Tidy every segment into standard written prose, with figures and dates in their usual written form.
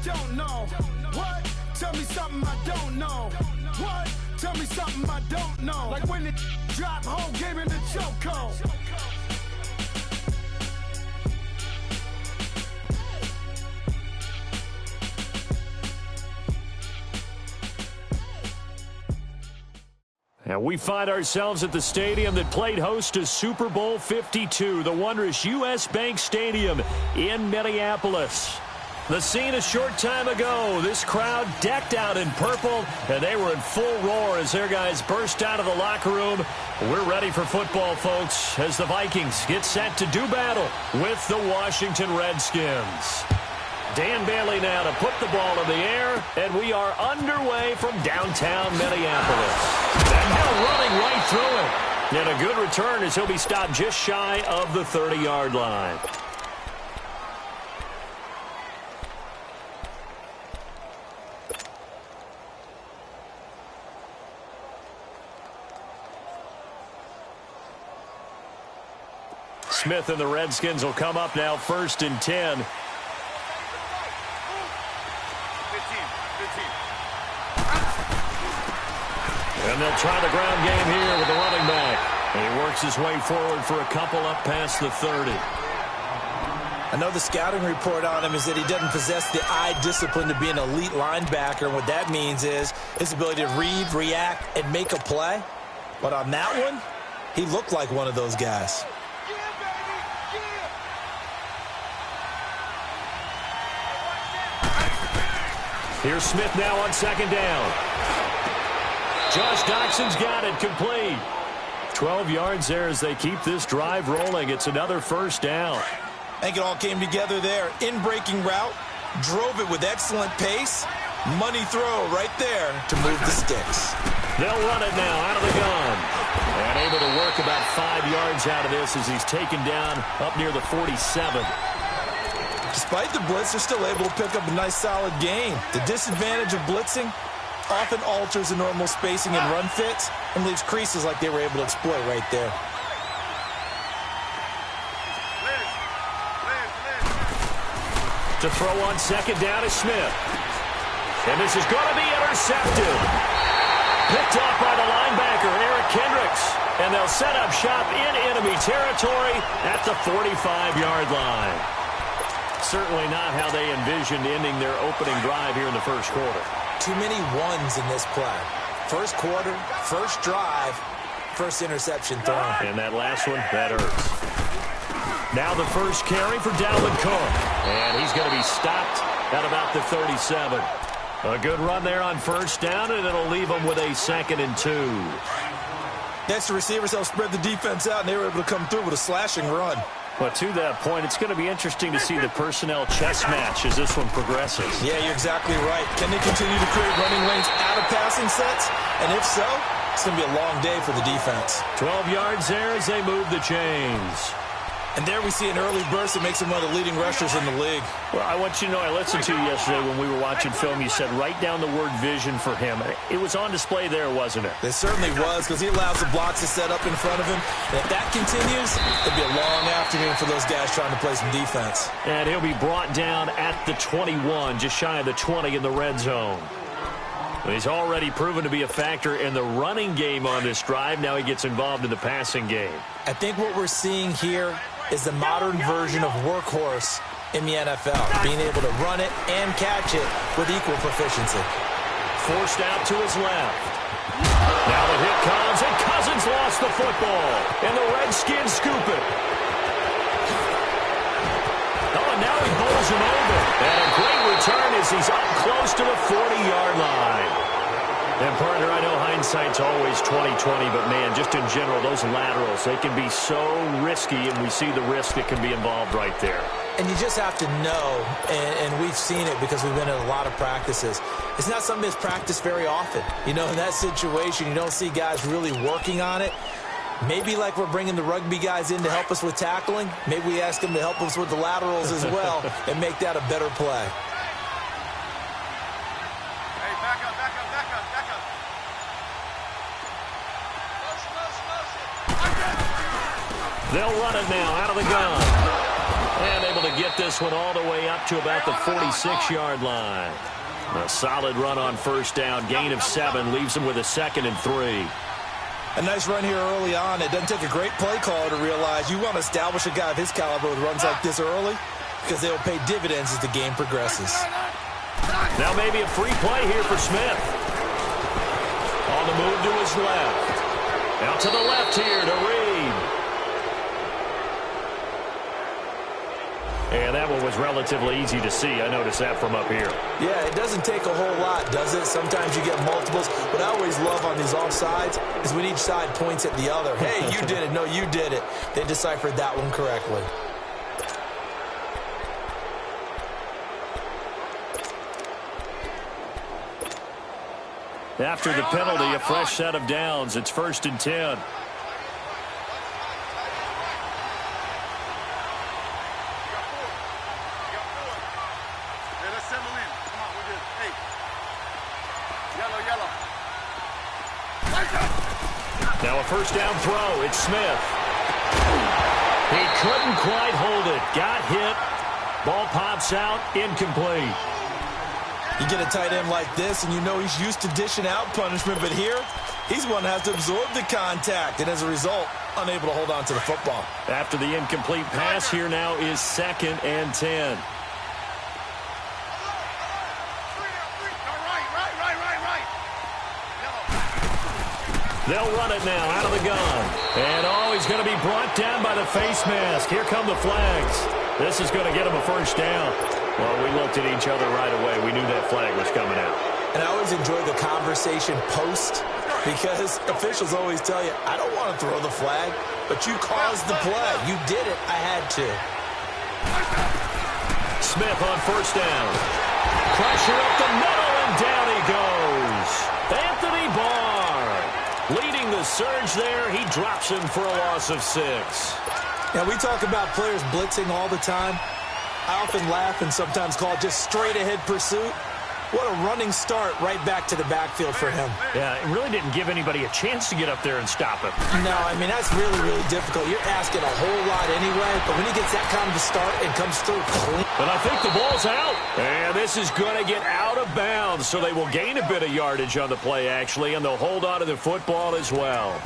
don't know. What? Tell me something I don't know. What? Tell me something I don't know. Like when it drop, whole game in the chokehold. And we find ourselves at the stadium that played host to Super Bowl 52, the wondrous U.S. Bank Stadium in Minneapolis. The scene a short time ago, this crowd decked out in purple, and they were in full roar as their guys burst out of the locker room. We're ready for football, folks, as the Vikings get set to do battle with the Washington Redskins. Dan Bailey now to put the ball in the air, and we are underway from downtown Minneapolis. And now running right through it. And a good return as he'll be stopped just shy of the 30-yard line. Smith and the Redskins will come up now 1st and 10. And they'll try the ground game here with the running back. And he works his way forward for a couple up past the 30. I know the scouting report on him is that he doesn't possess the eye discipline to be an elite linebacker. And what that means is his ability to read, react, and make a play. But on that one, he looked like one of those guys. Here's Smith now on 2nd down. Josh Doxson's got it complete. 12 yards there as they keep this drive rolling. It's another 1st down. I think it all came together there. In-breaking route, drove it with excellent pace. Money throw right there to move the sticks. They'll run it now out of the gun. And able to work about 5 yards out of this as he's taken down up near the 47. Despite the blitz, they're still able to pick up a nice solid gain. The disadvantage of blitzing often alters the normal spacing and run fits and leaves creases like they were able to exploit right there. To throw on 2nd down is Smith. And this is going to be intercepted. Picked off by the linebacker, Eric Kendricks. And they'll set up shop in enemy territory at the 45-yard line. Certainly not how they envisioned ending their opening drive here in the 1st quarter. Too many ones in this play. 1st quarter, 1st drive, 1st interception thrown. And that last one, that hurts. Now the 1st carry for Dalvin Cook. And he's going to be stopped at about the 37. A good run there on 1st down, and it'll leave them with a 2nd and 2. Next, the receivers help spread the defense out, and they were able to come through with a slashing run. But to that point, it's going to be interesting to see the personnel chess match as this one progresses. Yeah, you're exactly right. Can they continue to create running lanes out of passing sets? And if so, it's going to be a long day for the defense. 12 yards there as they move the chains. And there we see an early burst that makes him one of the leading rushers in the league. Well, I want you to know, I listened to you yesterday when we were watching film. You said write down the word vision for him. It was on display there, wasn't it? It certainly was, because he allows the blocks to set up in front of him. And if that continues, it'll be a long afternoon for those guys trying to play some defense. And he'll be brought down at the 21, just shy of the 20 in the red zone. He's already proven to be a factor in the running game on this drive. Now he gets involved in the passing game. I think what we're seeing here is the modern version of workhorse in the NFL, being able to run it and catch it with equal proficiency. Forced out to his left. Now the hit comes, and Cousins lost the football, and the Redskins scoop it. Oh, and now he bowls him over. And a great return as he's up close to the 40-yard line. And, partner, I know hindsight's always 20/20, but, man, just in general, those laterals, they can be so risky, and we see the risk that can be involved right there. And you just have to know, and we've seen it because we've been in a lot of practices, it's not something that's practiced very often. You know, in that situation, you don't see guys really working on it. Maybe like we're bringing the rugby guys in to help us with tackling, maybe we ask them to help us with the laterals as well and make that a better play. They'll run it now out of the gun. And able to get this one all the way up to about the 46-yard line. A solid run on first down. Gain of 7 leaves them with a 2nd and 3. A nice run here early on. It doesn't take a great play caller to realize you want to establish a guy of his caliber with runs like this early because they will pay dividends as the game progresses. Now maybe a free play here for Smith. On the move to his left. Out to the left here to Reed. And that one was relatively easy to see. I noticed that from up here. Yeah, it doesn't take a whole lot, does it? Sometimes you get multiples. What I always love on these offsides is when each side points at the other. Hey, you did it. No, you did it. They deciphered that one correctly. After the penalty, a fresh set of downs. It's 1st and 10. Now a first down throw. It's Smith. He couldn't quite hold it. Got hit. Ball pops out. Incomplete. You get a tight end like this, and you know he's used to dishing out punishment, but here, he's one that has to absorb the contact, and as a result, unable to hold on to the football. After the incomplete pass, here now is 2nd and 10. They'll run it now out of the gun. And, oh, he's going to be brought down by the face mask. Here come the flags. This is going to get him a first down. Well, we looked at each other right away. We knew that flag was coming out. And I always enjoy the conversation post because officials always tell you, I don't want to throw the flag, but you caused the play. You did it. I had to. Smith on first down. Pressure up the middle, and down he goes. Anthony Barr leading the surge there. He drops him for a loss of 6. Now, we talk about players blitzing all the time. I often laugh and sometimes call it just straight-ahead pursuit. What a running start right back to the backfield for him. Yeah, it really didn't give anybody a chance to get up there and stop him. No, I mean, that's really, really difficult. You're asking a whole lot anyway, but when he gets that kind of a start and comes through clean. But I think the ball's out. And this is going to get out of bounds, so they will gain a bit of yardage on the play, actually, and they'll hold on to the football as well.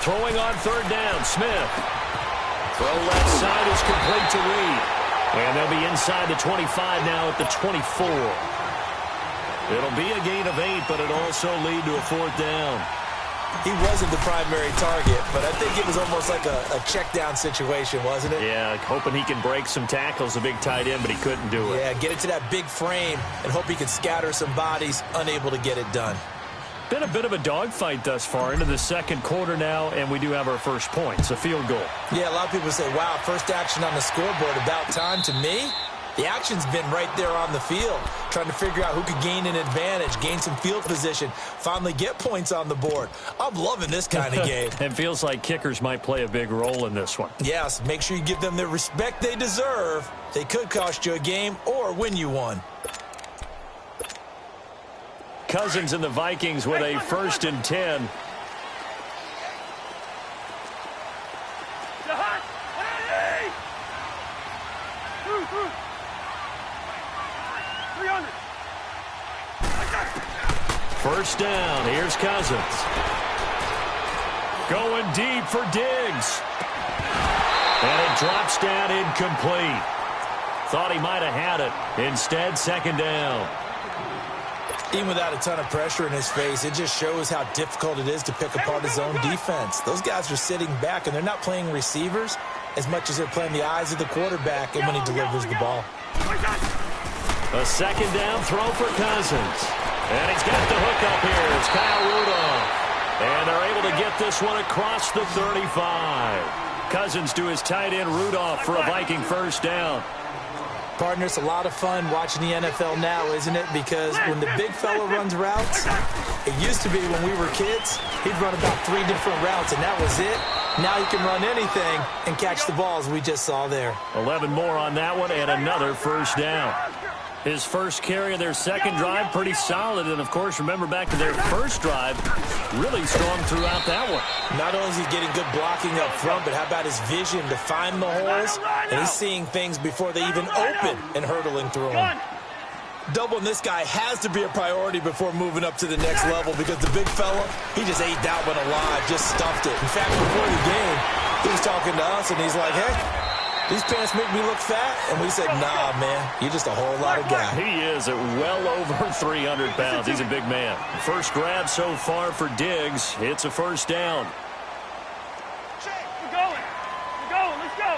Throwing on third down, Smith. Throw left side is complete to Reed. And they'll be inside the 25 now at the 24. It'll be a gain of 8, but it'll also lead to a 4th down. He wasn't the primary target, but I think it was almost like a check down situation, wasn't it? Yeah, hoping he can break some tackles, a big tight end, but he couldn't do it. Yeah, get it to that big frame and hope he can scatter some bodies, unable to get it done. Been a bit of a dogfight thus far into the second quarter now, and we do have our first points, a field goal. Yeah, a lot of people say, wow, first action on the scoreboard, about time. To me, the action's been right there on the field, trying to figure out who could gain an advantage, gain some field position, finally get points on the board. I'm loving this kind of game. It feels like kickers might play a big role in this one. Yes, make sure you give them the respect they deserve. They could cost you a game or win you one. Cousins and the Vikings with a 1st and 10. First down. Here's Cousins. Going deep for Diggs. And it drops down incomplete. Thought he might have had it. Instead, 2nd down. Even without a ton of pressure in his face, it just shows how difficult it is to pick apart his own defense. Those guys are sitting back, and they're not playing receivers as much as they're playing the eyes of the quarterback and when he delivers the ball. A 2nd down throw for Cousins. And he's got the hook up here. It's Kyle Rudolph. And they're able to get this one across the 35. Cousins to his tight end Rudolph for a Viking first down. Partner, it's a lot of fun watching the NFL now, isn't it? Because when the big fella runs routes, it used to be when we were kids, he'd run about 3 different routes, and that was it. Now he can run anything and catch the balls we just saw there. 11 more on that one and another first down. His first carry of their second drive, pretty solid. And, of course, remember back to their first drive, really strong throughout that one. Not only is he getting good blocking up front, but how about his vision to find the holes? And he's seeing things before they even open and hurtling through them. Doubling this guy has to be a priority before moving up to the next level because the big fella, he just ate that one alive, just stuffed it. In fact, before the game, he was talking to us, and he's like, hey, these pants make me look fat. And we said, nah, man, you're just a whole lot of guy. He is at well over 300 pounds. He's a big man. First grab so far for Diggs. It's a first down. We're going. Let's go.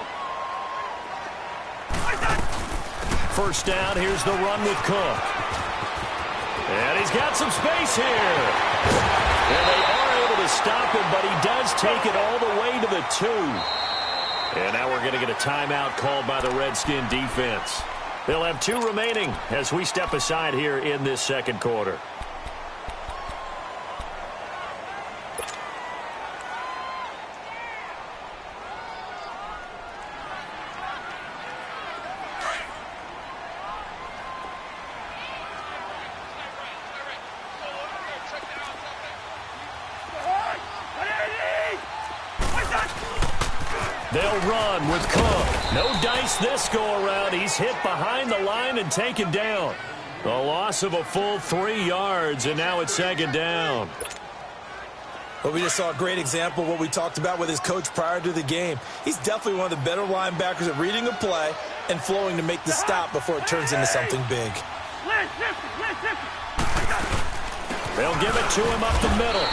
First down, here's the run with Cook. And he's got some space here. And they are able to stop him, but he does take it all the way to the 2. And now we're going to get a timeout called by the Redskin defense. They'll have 2 remaining as we step aside here in this second quarter. They'll run with Cook. No dice this go-around. He's hit behind the line and taken down. A loss of a full 3 yards, and now it's second down. Well, we just saw a great example of what we talked about with his coach prior to the game. He's definitely one of the better linebackers at reading a play and flowing to make the stop before it turns into something big. They'll give it to him up the middle.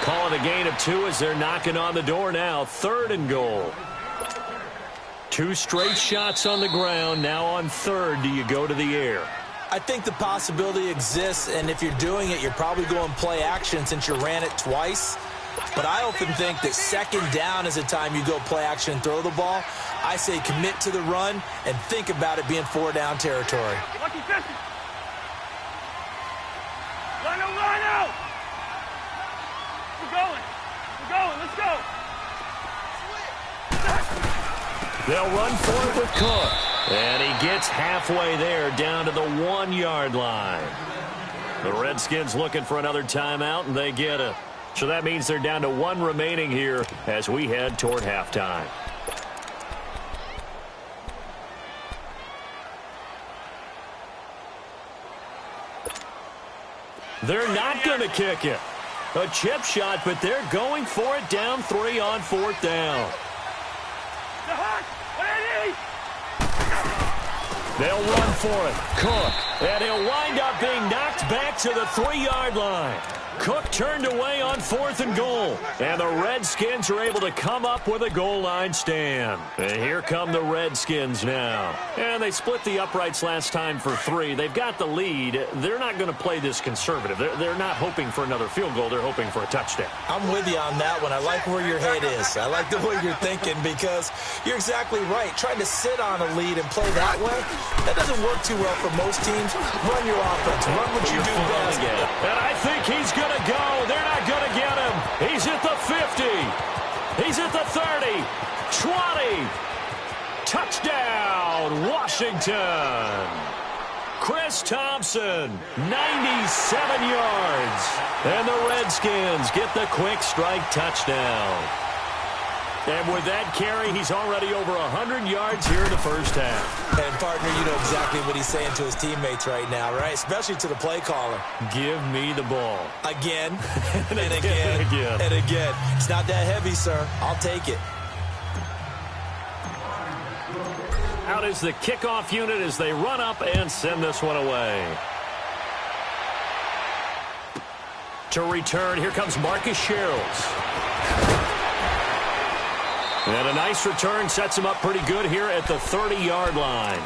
Call it a gain of 2 as they're knocking on the door now. 3rd and goal. 2 straight shots on the ground. Now on 3rd, do you go to the air? I think the possibility exists, and if you're doing it, you're probably going play action since you ran it twice. But I often think that 2nd down is a time you go play action and throw the ball. I say commit to the run and think about it being 4-down territory. Line out! We're going, let's go! They'll run for it with Cook. And he gets halfway there down to the 1-yard line. The Redskins looking for another timeout, and they get it. So that means they're down to 1 remaining here as we head toward halftime. They're not going to kick it. A chip shot, but they're going for it down 3 on 4th down. They'll run for it. Cook. And he'll wind up being knocked back to the 3-yard line. Cook turned away on 4th and goal. And the Redskins are able to come up with a goal line stand. And here come the Redskins now. And they split the uprights last time for 3. They've got the lead. They're not going to play this conservative. They're not hoping for another field goal. They're hoping for a touchdown. I'm with you on that one. I like where your head is. I like the way you're thinking because you're exactly right. Trying to sit on a lead and play that way, that doesn't work too well for most teams. Run your offense. Run what you do best. And I think he's going to go. They're not going to get him. He's at the 50. He's at the 30. 20. Touchdown, Washington. Chris Thompson, 97 yards. And the Redskins get the quick strike touchdown. And with that carry, he's already over 100 yards here in the first half. And, partner, you know exactly what he's saying to his teammates right now, right? Especially to the play caller. Give me the ball. Again, and again, and again. It's not that heavy, sir. I'll take it. Out is the kickoff unit as they run up and send this one away. To return, here comes Marcus Sherrills. And a nice return sets him up pretty good here at the 30-yard line.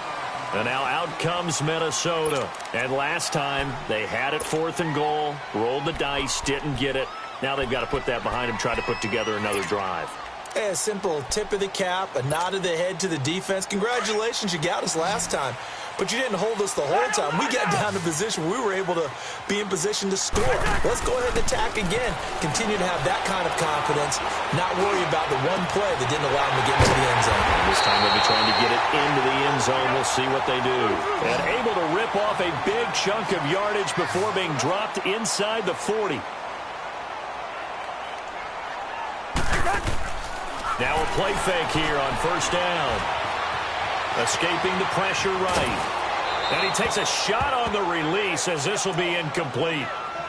And now out comes Minnesota. And last time, they had it 4th and goal, rolled the dice, didn't get it. Now they've got to put that behind them, try to put together another drive. Hey, a simple tip of the cap, a nod of the head to the defense. Congratulations, you got us last time. But you didn't hold us the whole time. We got down to position where we were able to be in position to score. Let's go ahead and attack again. Continue to have that kind of confidence, not worry about the one play that didn't allow them to get into the end zone. And this time they'll be trying to get it into the end zone. We'll see what they do. And able to rip off a big chunk of yardage before being dropped inside the 40. Now a play fake here on first down. Escaping the pressure right. And he takes a shot on the release as this will be incomplete.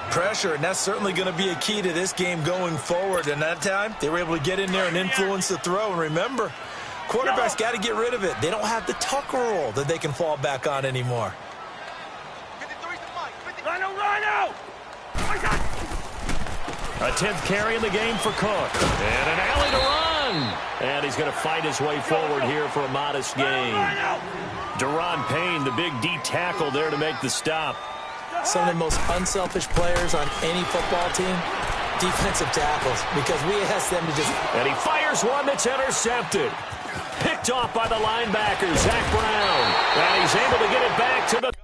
Pressure, and that's certainly going to be a key to this game going forward. And that time, they were able to get in there and influence the throw. And remember, quarterbacks got to get rid of it. They don't have the tuck roll that they can fall back on anymore. Rhino! A 10th carry in the game for Cook. And an alley to run. And he's going to fight his way forward here for a modest gain. Deron Payne, the big D tackle there to make the stop. Some of the most unselfish players on any football team, defensive tackles, because we ask them to just... And he fires one that's intercepted. Picked off by the linebacker, Zach Brown. And he's able to get it back to the